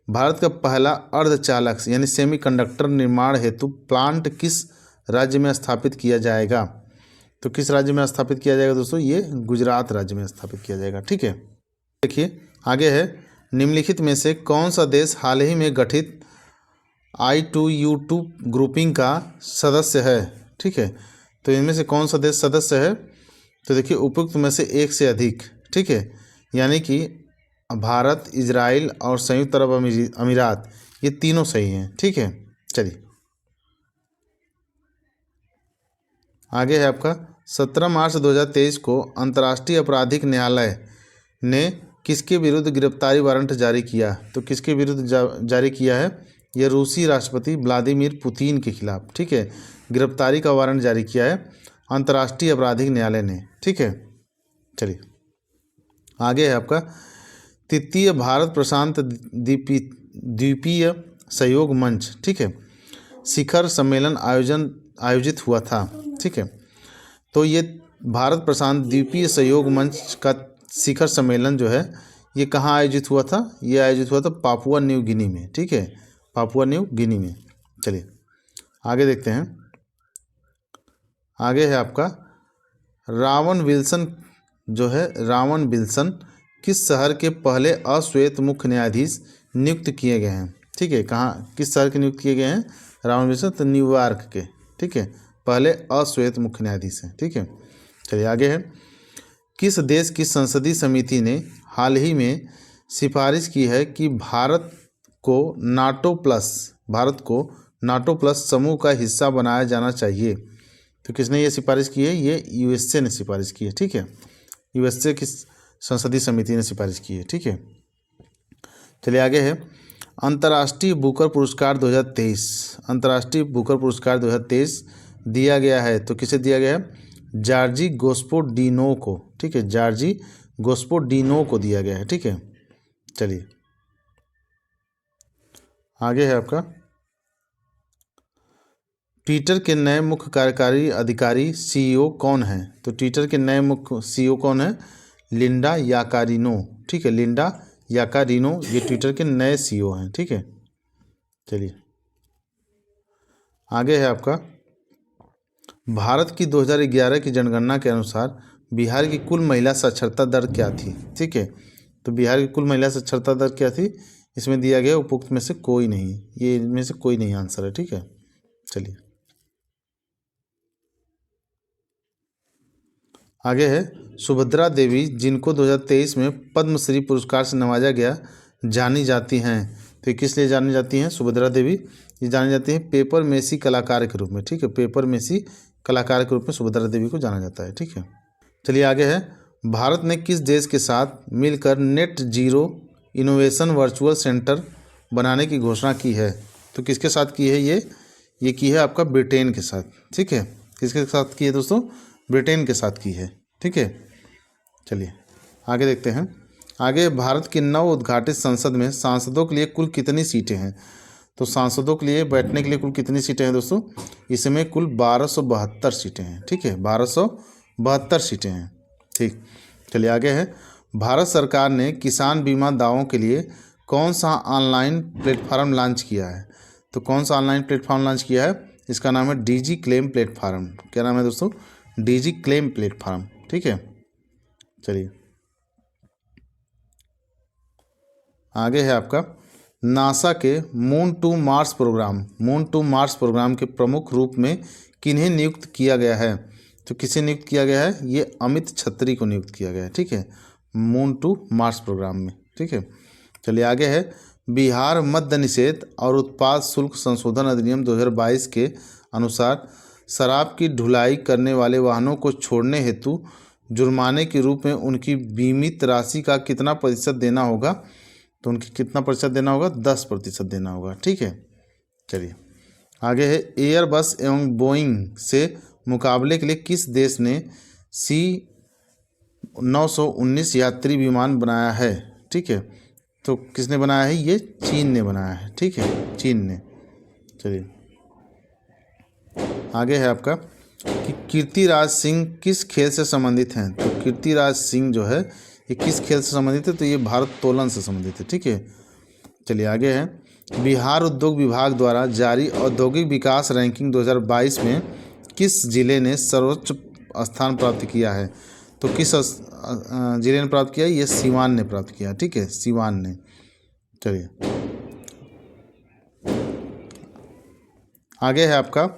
भारत का पहला अर्धचालक यानी सेमीकंडक्टर निर्माण हेतु प्लांट किस राज्य में स्थापित किया जाएगा? तो किस राज्य में स्थापित किया जाएगा दोस्तों? ये गुजरात राज्य में स्थापित किया जाएगा। ठीक है, देखिए आगे है, निम्नलिखित में से कौन सा देश हाल ही में गठित I2U2 ग्रुपिंग का सदस्य है? ठीक है, तो इनमें से कौन सा देश सदस्य है? तो देखिए उपयुक्त में से एक से अधिक। ठीक है, यानी कि भारत, इजराइल और संयुक्त अरब अमीरात, ये तीनों सही हैं। ठीक है, चलिए आगे है आपका, 17 मार्च 2023 को अंतर्राष्ट्रीय आपराधिक न्यायालय ने किसके विरुद्ध गिरफ्तारी वारंट जारी किया? तो किसके विरुद्ध जारी किया है? यह रूसी राष्ट्रपति व्लादिमीर पुतिन के खिलाफ। ठीक है, गिरफ्तारी का वारंट जारी किया है अंतर्राष्ट्रीय आपराधिक न्यायालय ने। ठीक है, चलिए आगे है आपका, तृतीय भारत प्रशांत द्वीपीय सहयोग मंच, ठीक है, शिखर सम्मेलन आयोजित हुआ था। ठीक है, तो ये भारत प्रशांत द्वीपीय सहयोग मंच का शिखर सम्मेलन जो है ये कहाँ आयोजित हुआ था? ये आयोजित हुआ था पापुआ न्यू गिनी में। ठीक है, पापुआ न्यू गिनी में। चलिए आगे देखते हैं, आगे है आपका, रावन विल्सन जो है, रावन विल्सन किस शहर के पहले अश्वेत मुख्य न्यायाधीश नियुक्त किए गए हैं? ठीक है, कहाँ, किस शहर के नियुक्त किए गए हैं? रावन विल्सन तो न्यूयॉर्क के। ठीक है, पहले अश्वेत मुख्य न्यायाधीश हैं। ठीक है, चलिए आगे है, किस देश की संसदीय समिति ने हाल ही में सिफारिश की है कि भारत को नाटो प्लस समूह का हिस्सा बनाया जाना चाहिए? तो किसने ये सिफारिश की है? ये यूएसए ने सिफारिश की है। ठीक है, यूएसए की संसदीय समिति ने सिफारिश की है। ठीक है, चलिए आगे है, अंतर्राष्ट्रीय बुकर पुरस्कार 2023, अंतर्राष्ट्रीय बुकर पुरस्कार 2023 दिया गया है। तो किसे दिया गया है? जॉर्जी गोस्पोडिनो को। ठीक है, जॉर्जी गोस्पोडिनो को दिया गया है। ठीक है, चलिए आगे है आपका, ट्विटर के नए मुख्य कार्यकारी अधिकारी सीईओ कौन है? तो ट्विटर के नए मुख्य सीईओ कौन है? Linda Yaccarino. ठीक है, लिंडा याकारिनो ये ट्विटर के नए सीईओ हैं। ठीक है, चलिए आगे है आपका, भारत की 2011 की जनगणना के अनुसार बिहार की कुल महिला साक्षरता दर क्या थी? ठीक है, तो बिहार की कुल महिला साक्षरता दर क्या थी? इसमें दिया गया उपयुक्त में से कोई नहीं, ये इनमें से कोई नहीं आंसर है। ठीक है, चलिए आगे है, सुभद्रा देवी जिनको 2023 में पद्मश्री पुरस्कार से नवाजा गया जानी जाती हैं। तो किस लिए जानी जाती हैं सुभद्रा देवी? ये जानी जाती हैं पेपर मेसी कलाकार के रूप में। ठीक है, पेपर मेसी कलाकार के रूप में सुभद्रा देवी को जाना जाता है। ठीक है, चलिए आगे है, भारत ने किस देश के साथ मिलकर net zero innovation virtual centre बनाने की घोषणा की है? तो किसके साथ की है? ये की है आपका ब्रिटेन के साथ। ठीक है, किसके साथ की है दोस्तों? ब्रिटेन के साथ की है। ठीक है, चलिए आगे देखते हैं, आगे भारत की नव उद्घाटित संसद में सांसदों के लिए कुल कितनी सीटें हैं? तो सांसदों के लिए बैठने के लिए कुल कितनी सीटें हैं दोस्तों? इसमें कुल 1272 सीटें हैं। ठीक है, 1272 सीटें हैं। ठीक, चलिए आगे है, भारत सरकार ने किसान बीमा दावों के लिए कौन सा ऑनलाइन प्लेटफॉर्म लॉन्च किया है? तो कौन सा ऑनलाइन प्लेटफॉर्म लॉन्च किया है? इसका नाम है डीजी क्लेम प्लेटफॉर्म। क्या नाम है दोस्तों? DG claim platform. ठीक है, चलिए आगे है आपका, नासा के मून टू मार्स प्रोग्राम के प्रमुख रूप में किन्हें नियुक्त किया गया है? तो किसे नियुक्त किया गया है? ये अमित छत्री को नियुक्त किया गया है। ठीक है, मून टू मार्स प्रोग्राम में। ठीक है। चलिए आगे है, बिहार मद्य निषेध और उत्पाद शुल्क संशोधन अधिनियम 2022 के अनुसार शराब की ढुलाई करने वाले वाहनों को छोड़ने हेतु जुर्माने के रूप में उनकी बीमित राशि का कितना प्रतिशत देना होगा? तो उनकी कितना प्रतिशत देना होगा? 10% देना होगा, ठीक है। चलिए आगे है, एयरबस एवं बोइंग से मुकाबले के लिए किस देश ने C919 यात्री विमान बनाया है? ठीक है, तो किसने बनाया है? ये चीन ने बनाया है, ठीक है, चीन ने। चलिए आगे है आपका कि कीर्तिराज सिंह किस खेल से संबंधित हैं? तो कीर्तिराज सिंह जो है ये किस खेल से संबंधित है? तो ये भारोत्तोलन से संबंधित है, ठीक है। चलिए आगे है, बिहार उद्योग विभाग द्वारा जारी औद्योगिक विकास रैंकिंग 2022 में किस जिले ने सर्वोच्च स्थान प्राप्त किया है? तो किस जिले ने प्राप्त किया? ये सीवान ने प्राप्त किया, ठीक है, सीवान ने। चलिए आगे है आपका,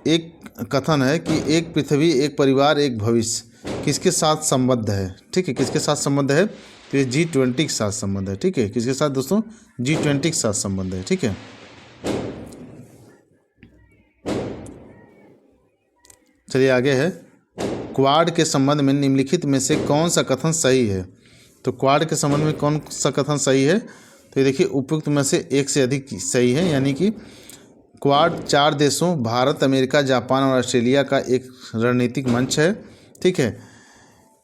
एक कथन है कि एक पृथ्वी एक परिवार एक भविष्य किसके साथ संबद्ध है? ठीक है, किसके साथ संबद्ध है? तो ये G20 के साथ संबंध है, ठीक है। किसके साथ दोस्तों? G20 के साथ संबंध है, ठीक है। चलिए आगे है, क्वाड के संबंध में निम्नलिखित में से कौन सा कथन सही है? तो क्वाड के संबंध में कौन सा कथन सही है? तो ये देखिए, उपयुक्त में से एक से अधिक सही है, यानी कि क्वाड 4 देशों भारत, अमेरिका, जापान और ऑस्ट्रेलिया का एक रणनीतिक मंच है, ठीक है।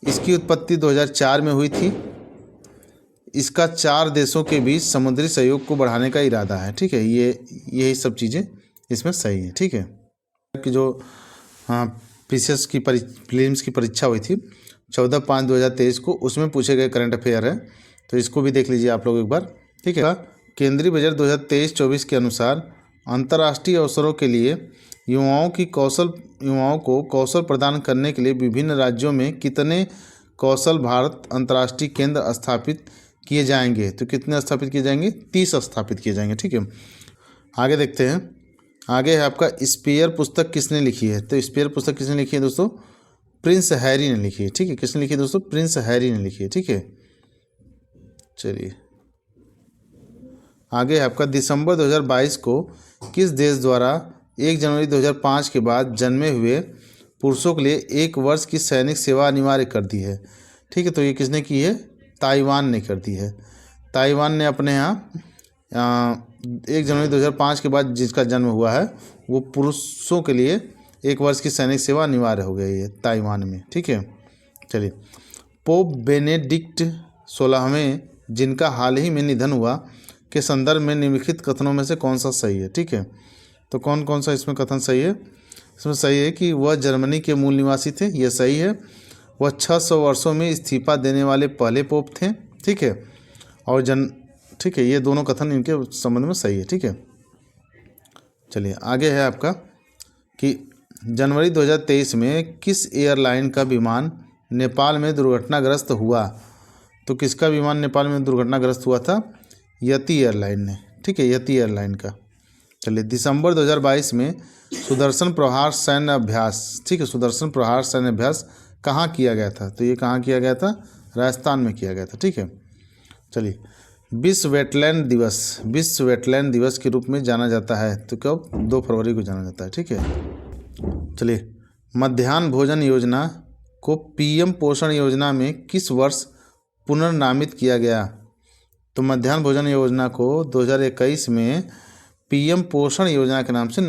इसकी उत्पत्ति 2004 में हुई थी। इसका 4 देशों के बीच समुद्री सहयोग को बढ़ाने का इरादा है, ठीक है। यही सब चीज़ें इसमें सही है, ठीक है। कि जो पीसीएस की प्रीलिम्स की परीक्षा हुई थी 14/5/2023 को, उसमें पूछे गए करंट अफेयर है, तो इसको भी देख लीजिए आप लोग एक बार, ठीक है। केंद्रीय बजट 2023-24 के अनुसार अंतर्राष्ट्रीय अवसरों के लिए युवाओं को कौशल प्रदान करने के लिए विभिन्न राज्यों में कितने कौशल भारत अंतर्राष्ट्रीय केंद्र स्थापित किए जाएंगे? तो कितने स्थापित किए जाएंगे? 30 स्थापित किए जाएंगे, ठीक है। आगे देखते हैं, आगे है आपका, स्पेयर पुस्तक किसने लिखी है? तो स्पेयर पुस्तक किसने लिखी है दोस्तों? प्रिंस हैरी ने लिखी है, ठीक है। किसने लिखी है दोस्तों? प्रिंस हैरी ने लिखी है, ठीक है। चलिए आगे है आपका, दिसंबर 2022 को किस देश द्वारा 1 जनवरी 2005 के बाद जन्मे हुए पुरुषों के लिए 1 वर्ष की सैनिक सेवा अनिवार्य कर दी है? ठीक है, तो ये किसने की है? ताइवान ने कर दी है। ताइवान ने अपने यहाँ 1 जनवरी 2005 के बाद जिसका जन्म हुआ है वो पुरुषों के लिए 1 वर्ष की सैनिक सेवा अनिवार्य हो गई है ताइवान में, ठीक है। चलिए, पोप बेनेडिक्ट 16वें जिनका हाल ही में निधन हुआ के संदर्भ में निम्नलिखित कथनों में से कौन सा सही है? ठीक है, तो कौन कौन सा इसमें कथन सही है? इसमें सही है कि वह जर्मनी के मूल निवासी थे, यह सही है। वह 600 वर्षों में इस्तीफा देने वाले पहले पोप थे, ठीक है। और ठीक है, ये दोनों कथन इनके संबंध में सही है, ठीक है। चलिए आगे है आपका कि जनवरी 2023 में किस एयरलाइन का विमान नेपाल में दुर्घटनाग्रस्त हुआ? तो किसका विमान नेपाल में दुर्घटनाग्रस्त हुआ था? यति एयरलाइन ने, ठीक है, यति एयरलाइन का। चलिए, दिसंबर 2022 में सुदर्शन प्रहार सैन्य अभ्यास, ठीक है, सुदर्शन प्रहार सैन्य अभ्यास कहाँ किया गया था? तो ये कहाँ किया गया था? राजस्थान में किया गया था, ठीक है। चलिए, विश्व वेटलैंड दिवस के रूप में जाना जाता है, तो कब? 2 फरवरी को जाना जाता है, ठीक है। चलिए, मध्याह्न भोजन योजना को पीएम पोषण योजना में किस वर्ष पुनर्नामित किया गया? तो मध्याह्न भोजन योजना को 2021 में पीएम पोषण योजना के नाम से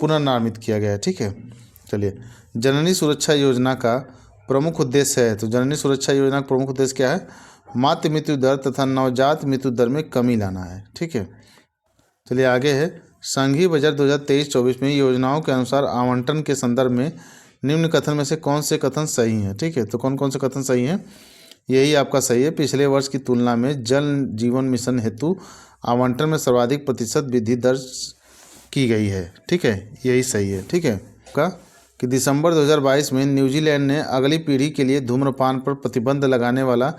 पुनर्नामित किया गया है, ठीक है। चलिए, जननी सुरक्षा योजना का प्रमुख उद्देश्य है, तो जननी सुरक्षा योजना का प्रमुख उद्देश्य क्या है? मातृ मृत्यु दर तथा नवजात मृत्यु दर में कमी लाना है, ठीक है। चलिए आगे है, संघीय बजट 2023-24 में योजनाओं के अनुसार आवंटन के संदर्भ में निम्न कथन में से कौन से कथन सही हैं? ठीक है, तो कौन कौन से कथन सही हैं? यही आपका सही है। पिछले वर्ष की तुलना में जल जीवन मिशन हेतु आवंटन में सर्वाधिक प्रतिशत वृद्धि दर्ज की गई है, ठीक है, यही सही है, ठीक है। का कि दिसंबर 2022 में न्यूजीलैंड ने अगली पीढ़ी के लिए धूम्रपान पर प्रतिबंध लगाने वाला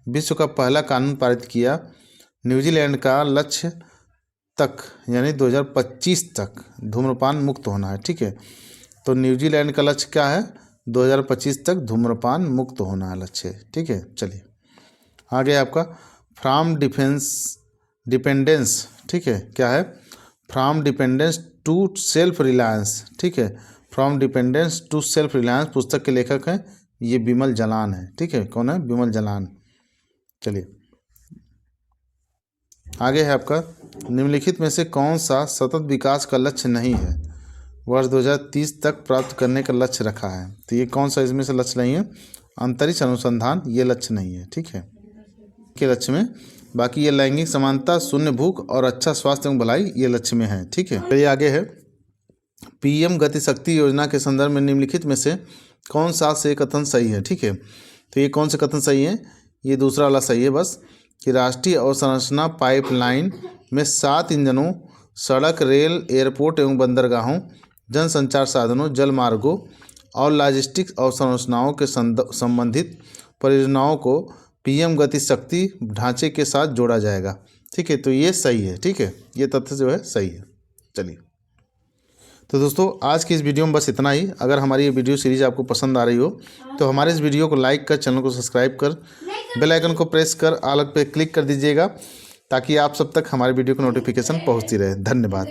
विश्व का पहला कानून पारित किया। न्यूजीलैंड का लक्ष्य तक यानी 2025 तक धूम्रपान मुक्त होना है, ठीक है। तो न्यूजीलैंड का लक्ष्य क्या है? 2025 तक धूम्रपान मुक्त होना है लक्ष्य, ठीक है। चलिए आगे आपका फ्रॉम डिपेंडेंस, ठीक है, क्या है, from dependence to self reliance, ठीक है, from dependence to self reliance पुस्तक के लेखक हैं ये बिमल जलान है, ठीक है, कौन है, बिमल जलान। चलिए आगे है आपका, निम्नलिखित में से कौन सा सतत विकास का लक्ष्य नहीं है, वर्ष 2030 तक प्राप्त करने का लक्ष्य रखा है, तो ये कौन सा इसमें से लक्ष्य नहीं है, अंतरिक्ष अनुसंधान ये लक्ष्य नहीं है, ठीक है, के लक्ष्य में, बाकी ये लैंगिक समानता, शून्य भूख और अच्छा स्वास्थ्य एवं भलाई ये लक्ष्य में है, ठीक है। तो ये आगे है, पीएम गति शक्ति योजना के संदर्भ में निम्नलिखित में से कौन सा से कथन सही है, ठीक है, तो ये कौन से कथन सही है, ये दूसरा वाला सही है बस, कि राष्ट्रीय अवसंरचना पाइपलाइन में 7 इंजनों, सड़क, रेल, एयरपोर्ट एवं बंदरगाहों, जनसंचार साधनों, जल मार्गों और लॉजिस्टिक्स अवसंरचनाओं के संबंधित परियोजनाओं को पीएम गति शक्ति ढांचे के साथ जोड़ा जाएगा, ठीक है, तो ये सही है, ठीक है, ये तथ्य जो है सही है। चलिए तो दोस्तों आज की इस वीडियो में बस इतना ही। अगर हमारी ये वीडियो सीरीज आपको पसंद आ रही हो तो हमारे इस वीडियो को लाइक कर, चैनल को सब्सक्राइब कर, बेल आइकन को प्रेस कर ऑल पे क्लिक कर दीजिएगा ताकि आप सब तक हमारे वीडियो की नोटिफिकेशन पहुंचती रहे। धन्यवाद।